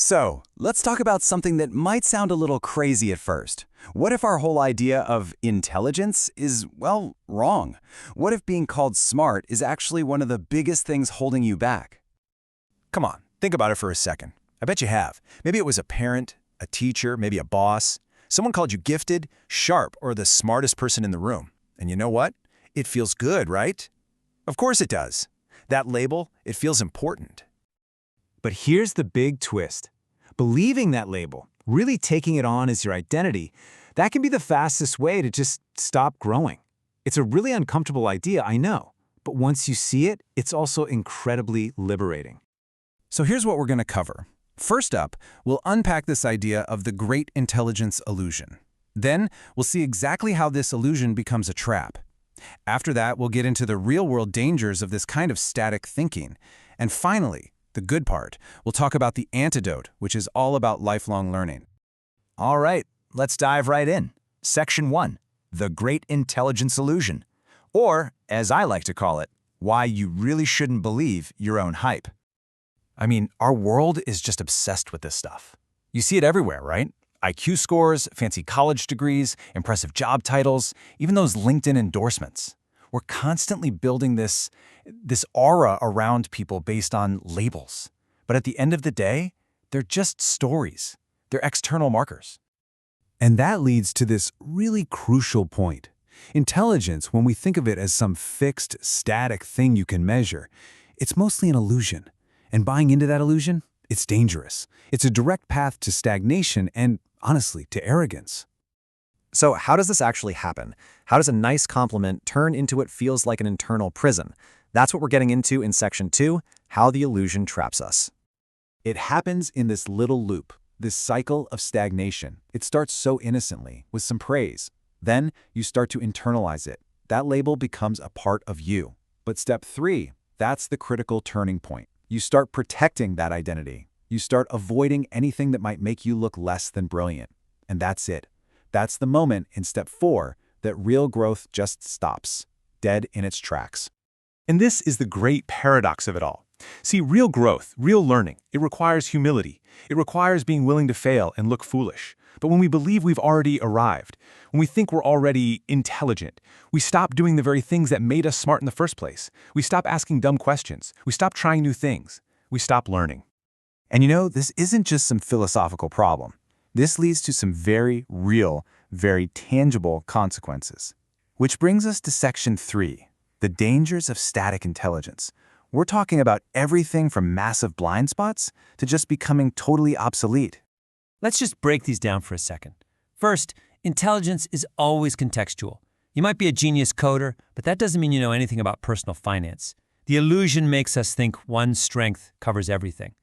So, let's talk about something that might sound a little crazy at first. What if our whole idea of intelligence is, well, wrong? What if being called smart is actually one of the biggest things holding you back? Come on, think about it for a second. I bet you have. Maybe it was a parent, a teacher, maybe a boss. Someone called you gifted, sharp, or the smartest person in the room. And you know what? It feels good, right? Of course it does. That label, it feels important. But here's the big twist. Believing that label, really taking it on as your identity, that can be the fastest way to just stop growing. It's a really uncomfortable idea, I know, but once you see it, it's also incredibly liberating. So here's what we're going to cover. First up, we'll unpack this idea of the great intelligence illusion. Then, we'll see exactly how this illusion becomes a trap. After that, we'll get into the real-world dangers of this kind of static thinking. And finally, the good part, we'll talk about the antidote, which is all about lifelong learning. All right, let's dive right in. Section 1, the great intelligence illusion. Or, as I like to call it, why you really shouldn't believe your own hype. I mean, our world is just obsessed with this stuff. You see it everywhere, right? IQ scores, fancy college degrees, impressive job titles, even those LinkedIn endorsements. We're constantly building this aura around people based on labels. But at the end of the day, they're just stories. They're external markers. And that leads to this really crucial point. Intelligence, when we think of it as some fixed, static thing you can measure, it's mostly an illusion. And buying into that illusion, it's dangerous. It's a direct path to stagnation and, honestly, to arrogance. So how does this actually happen? How does a nice compliment turn into what feels like an internal prison? That's what we're getting into in Section 2, How the Illusion Traps Us. It happens in this little loop, this cycle of stagnation. It starts so innocently, with some praise. Then you start to internalize it. That label becomes a part of you. But step 3, that's the critical turning point. You start protecting that identity. You start avoiding anything that might make you look less than brilliant. And that's it. That's the moment in step 4 that real growth just stops, dead in its tracks. And this is the great paradox of it all. See, real growth, real learning, it requires humility. It requires being willing to fail and look foolish. But when we believe we've already arrived, when we think we're already intelligent, we stop doing the very things that made us smart in the first place. We stop asking dumb questions. We stop trying new things. We stop learning. And you know, this isn't just some philosophical problem. This leads to some very real, very tangible consequences. Which brings us to Section 3, the dangers of static intelligence. We're talking about everything from massive blind spots to just becoming totally obsolete. Let's just break these down for a second. First, intelligence is always contextual. You might be a genius coder, but that doesn't mean you know anything about personal finance. The illusion makes us think one strength covers everything.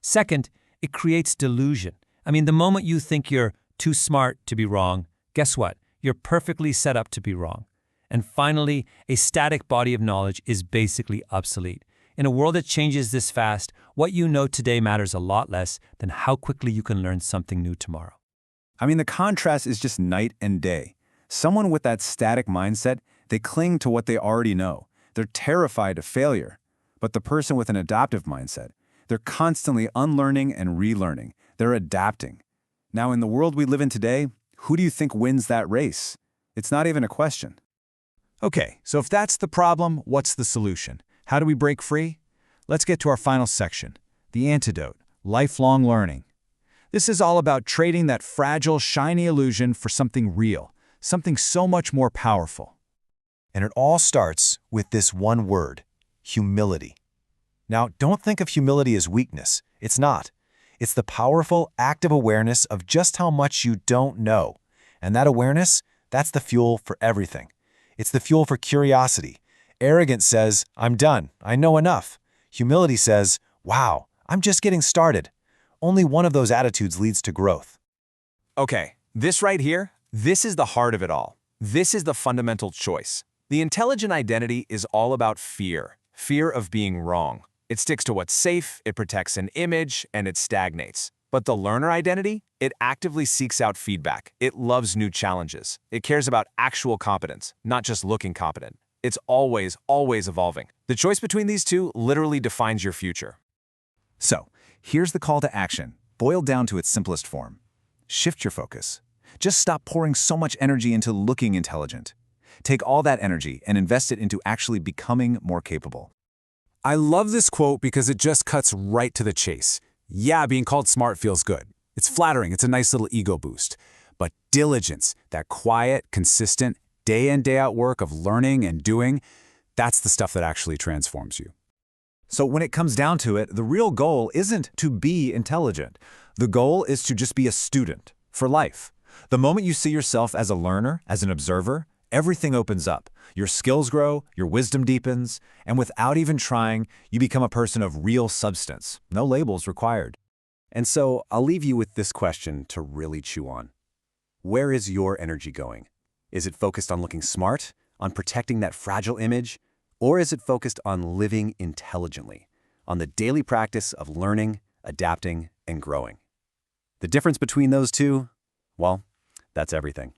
Second, it creates delusion. I mean, the moment you think you're too smart to be wrong, guess what? You're perfectly set up to be wrong. And finally, a static body of knowledge is basically obsolete. In a world that changes this fast, what you know today matters a lot less than how quickly you can learn something new tomorrow. I mean, the contrast is just night and day. Someone with that static mindset, they cling to what they already know. They're terrified of failure. But the person with an adaptive mindset, they're constantly unlearning and relearning. They're adapting. Now, in the world we live in today, who do you think wins that race? It's not even a question. Okay, so if that's the problem, what's the solution? How do we break free? Let's get to our final section, the antidote, lifelong learning. This is all about trading that fragile, shiny illusion for something real, something so much more powerful. And it all starts with this one word, humility. Now, don't think of humility as weakness. It's not. It's the powerful, active awareness of just how much you don't know. And that awareness, that's the fuel for everything. It's the fuel for curiosity. Arrogance says, I'm done, I know enough. Humility says, wow, I'm just getting started. Only one of those attitudes leads to growth. Okay, this right here, this is the heart of it all. This is the fundamental choice. The intelligent identity is all about fear of being wrong. It sticks to what's safe, it protects an image, and it stagnates. But the learner identity, it actively seeks out feedback. It loves new challenges. It cares about actual competence, not just looking competent. It's always evolving. The choice between these two literally defines your future. So, here's the call to action. Boiled down to its simplest form, shift your focus. Just stop pouring so much energy into looking intelligent. Take all that energy and invest it into actually becoming more capable. I love this quote because it just cuts right to the chase. Yeah, being called smart feels good. It's flattering, it's a nice little ego boost. But diligence, that quiet, consistent, day in, day out work of learning and doing, that's the stuff that actually transforms you. So when it comes down to it, the real goal isn't to be intelligent. The goal is to just be a student for life. The moment you see yourself as a learner, as an observer, everything opens up. Your skills grow, your wisdom deepens, and without even trying, you become a person of real substance. No labels required. And so I'll leave you with this question to really chew on. Where is your energy going? Is it focused on looking smart, on protecting that fragile image, or is it focused on living intelligently, on the daily practice of learning, adapting, and growing? The difference between those two, well, that's everything.